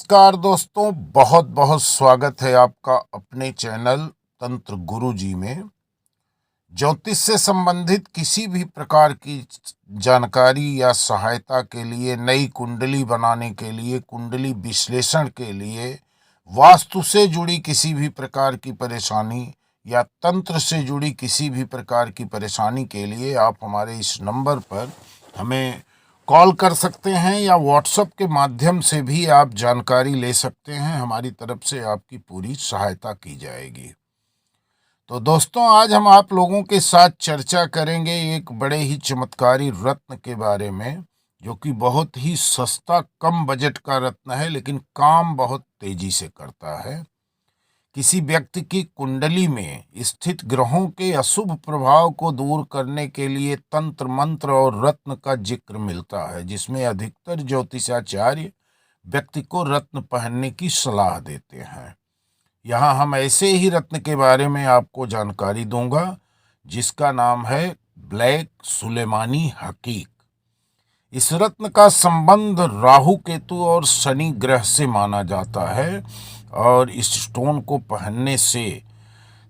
नमस्कार दोस्तों, बहुत बहुत स्वागत है आपका अपने चैनल तंत्र गुरु जी में। ज्योतिष से संबंधित किसी भी प्रकार की जानकारी या सहायता के लिए, नई कुंडली बनाने के लिए, कुंडली विश्लेषण के लिए, वास्तु से जुड़ी किसी भी प्रकार की परेशानी या तंत्र से जुड़ी किसी भी प्रकार की परेशानी के लिए आप हमारे इस नंबर पर हमें कॉल कर सकते हैं या व्हाट्सएप के माध्यम से भी आप जानकारी ले सकते हैं। हमारी तरफ से आपकी पूरी सहायता की जाएगी। तो दोस्तों, आज हम आप लोगों के साथ चर्चा करेंगे एक बड़े ही चमत्कारी रत्न के बारे में, जो कि बहुत ही सस्ता, कम बजट का रत्न है, लेकिन काम बहुत तेजी से करता है। किसी व्यक्ति की कुंडली में स्थित ग्रहों के अशुभ प्रभाव को दूर करने के लिए तंत्र मंत्र और रत्न का जिक्र मिलता है, जिसमें अधिकतर ज्योतिषाचार्य व्यक्ति को रत्न पहनने की सलाह देते हैं। यहाँ हम ऐसे ही रत्न के बारे में आपको जानकारी दूंगा, जिसका नाम है ब्लैक सुलेमानी हकीक। इस रत्न का संबंध राहु केतु और शनि ग्रह से माना जाता है और इस स्टोन को पहनने से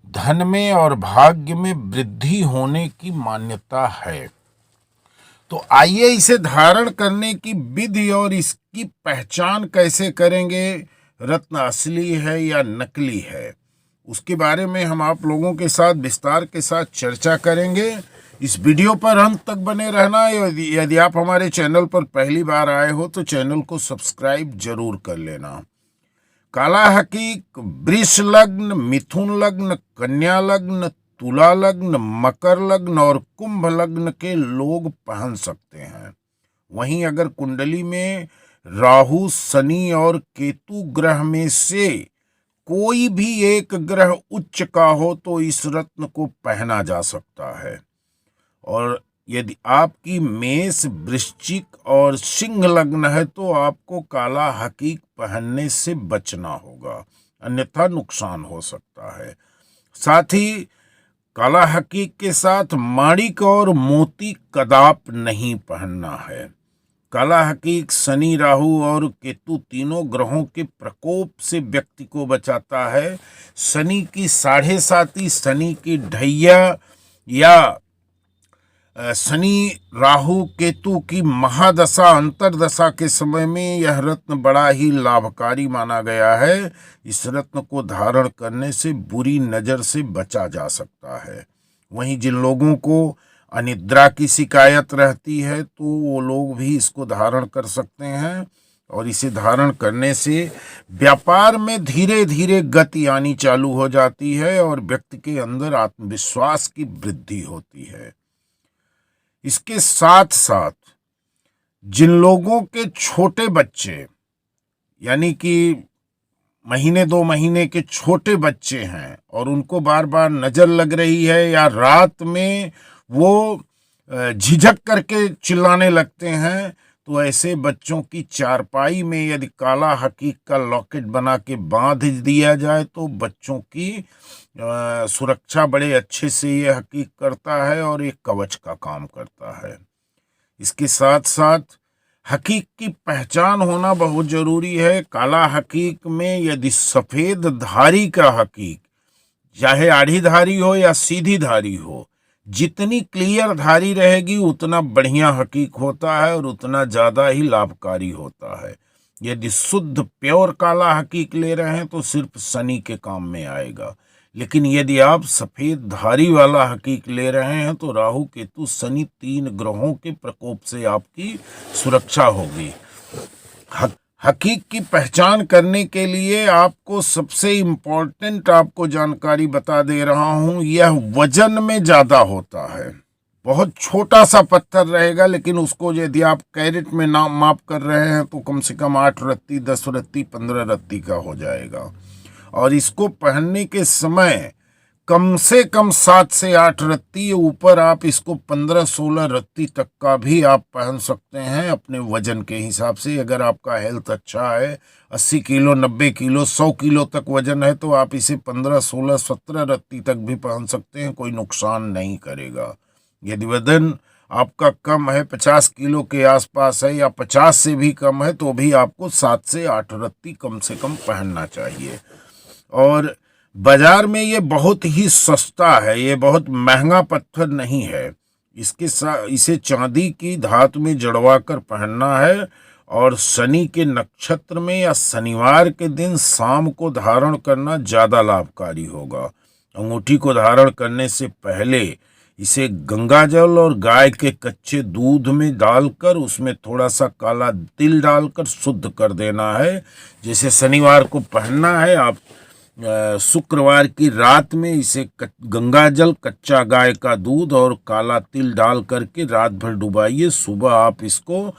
धन में और भाग्य में वृद्धि होने की मान्यता है। तो आइए इसे धारण करने की विधि और इसकी पहचान कैसे करेंगे, रत्न असली है या नकली है, उसके बारे में हम आप लोगों के साथ विस्तार के साथ चर्चा करेंगे। इस वीडियो पर अंत तक बने रहना। यदि आप हमारे चैनल पर पहली बार आए हो तो चैनल को सब्सक्राइब जरूर कर लेना। काला हकीक वृष लग्न, मिथुन लग्न, कन्या लग्न, तुला लग्न, मकर लग्न और कुंभ लग्न के लोग पहन सकते हैं। वहीं अगर कुंडली में राहु, शनि और केतु ग्रह में से कोई भी एक ग्रह उच्च का हो तो इस रत्न को पहना जा सकता है। और यदि आपकी मेष, वृश्चिक और सिंह लग्न है तो आपको काला हकीक पहनने से बचना होगा, अन्यथा नुकसान हो सकता है। साथ ही काला हकीक के साथ माणिक और मोती कदाप नहीं पहनना है। काला हकीक शनि, राहु और केतु तीनों ग्रहों के प्रकोप से व्यक्ति को बचाता है। शनि की 7.5, शनि की ढैया या शनि राहु केतु की महादशा, अंतरदशा के समय में यह रत्न बड़ा ही लाभकारी माना गया है। इस रत्न को धारण करने से बुरी नज़र से बचा जा सकता है। वहीं जिन लोगों को अनिद्रा की शिकायत रहती है तो वो लोग भी इसको धारण कर सकते हैं, और इसे धारण करने से व्यापार में धीरे धीरे गति आनी चालू हो जाती है और व्यक्ति के अंदर आत्मविश्वास की वृद्धि होती है। इसके साथ साथ जिन लोगों के छोटे बच्चे, यानी कि महीने 2 महीने के छोटे बच्चे हैं और उनको बार बार नज़र लग रही है या रात में वो झिझक करके चिल्लाने लगते हैं, तो ऐसे बच्चों की चारपाई में यदि काला हकीक का लॉकेट बना के बांध दिया जाए तो बच्चों की सुरक्षा बड़े अच्छे से ये हकीक करता है और एक कवच का काम करता है। इसके साथ साथ हकीक की पहचान होना बहुत ज़रूरी है। काला हकीक में यदि सफ़ेद धारी का हकीक, चाहे आड़ी धारी हो या सीधी धारी हो, जितनी क्लियर धारी रहेगी उतना बढ़िया हकीक होता है और उतना ज़्यादा ही लाभकारी होता है। यदि शुद्ध प्योर काला हकीक ले रहे हैं तो सिर्फ शनि के काम में आएगा, लेकिन यदि आप सफ़ेद धारी वाला हकीक ले रहे हैं तो राहु, केतु, शनि 3 ग्रहों के प्रकोप से आपकी सुरक्षा होगी। हकीक की पहचान करने के लिए आपको सबसे इम्पोर्टेंट आपको जानकारी बता दे रहा हूँ, यह वजन में ज़्यादा होता है। बहुत छोटा सा पत्थर रहेगा, लेकिन उसको यदि आप कैरेट में माप कर रहे हैं तो कम से कम 8 रत्ती, 10 रत्ती, 15 रत्ती का हो जाएगा। और इसको पहनने के समय कम से कम 7 से 8 रत्ती, ऊपर आप इसको 15-16 रत्ती तक का भी आप पहन सकते हैं अपने वजन के हिसाब से। अगर आपका हेल्थ अच्छा है, 80 किलो, 90 किलो, 100 किलो तक वजन है तो आप इसे 15, 16, 17 रत्ती तक भी पहन सकते हैं, कोई नुकसान नहीं करेगा। यदि वजन आपका कम है, 50 किलो के आसपास है या 50 से भी कम है, तो भी आपको 7 से 8 रत्ती कम से कम पहनना चाहिए। और बाजार में ये बहुत ही सस्ता है, ये बहुत महंगा पत्थर नहीं है। इसके साथ इसे चांदी की धातु में जड़वा कर पहनना है और शनि के नक्षत्र में या शनिवार के दिन शाम को धारण करना ज़्यादा लाभकारी होगा। अंगूठी को धारण करने से पहले इसे गंगाजल और गाय के कच्चे दूध में डालकर उसमें थोड़ा सा काला तिल डालकर शुद्ध कर देना है। जैसे शनिवार को पहनना है, आप शुक्रवार की रात में इसे गंगाजल, कच्चा गाय का दूध और काला तिल डाल करके रात भर डुबाइए। सुबह आप इसको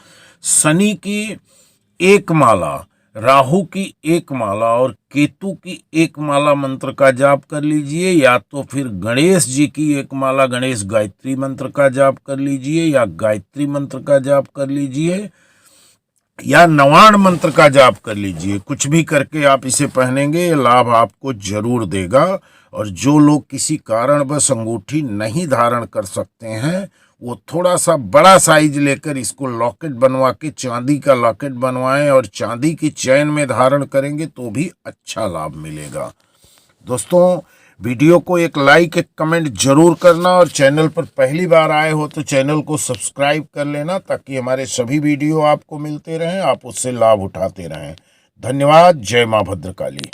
शनि की एक माला, राहु की एक माला और केतु की एक माला मंत्र का जाप कर लीजिए, या तो फिर गणेश जी की एक माला गणेश गायत्री मंत्र का जाप कर लीजिए, या गायत्री मंत्र का जाप कर लीजिए, या नवाण मंत्र का जाप कर लीजिए। कुछ भी करके आप इसे पहनेंगे, ये लाभ आपको जरूर देगा। और जो लोग किसी कारणवश अंगूठी नहीं धारण कर सकते हैं, वो थोड़ा सा बड़ा साइज लेकर इसको लॉकेट बनवा के चांदी का लॉकेट बनवाएं और चांदी की चैन में धारण करेंगे तो भी अच्छा लाभ मिलेगा। दोस्तों, वीडियो को एक लाइक, एक कमेंट जरूर करना और चैनल पर पहली बार आए हो तो चैनल को सब्सक्राइब कर लेना, ताकि हमारे सभी वीडियो आपको मिलते रहें, आप उससे लाभ उठाते रहें। धन्यवाद। जय मां भद्रकाली।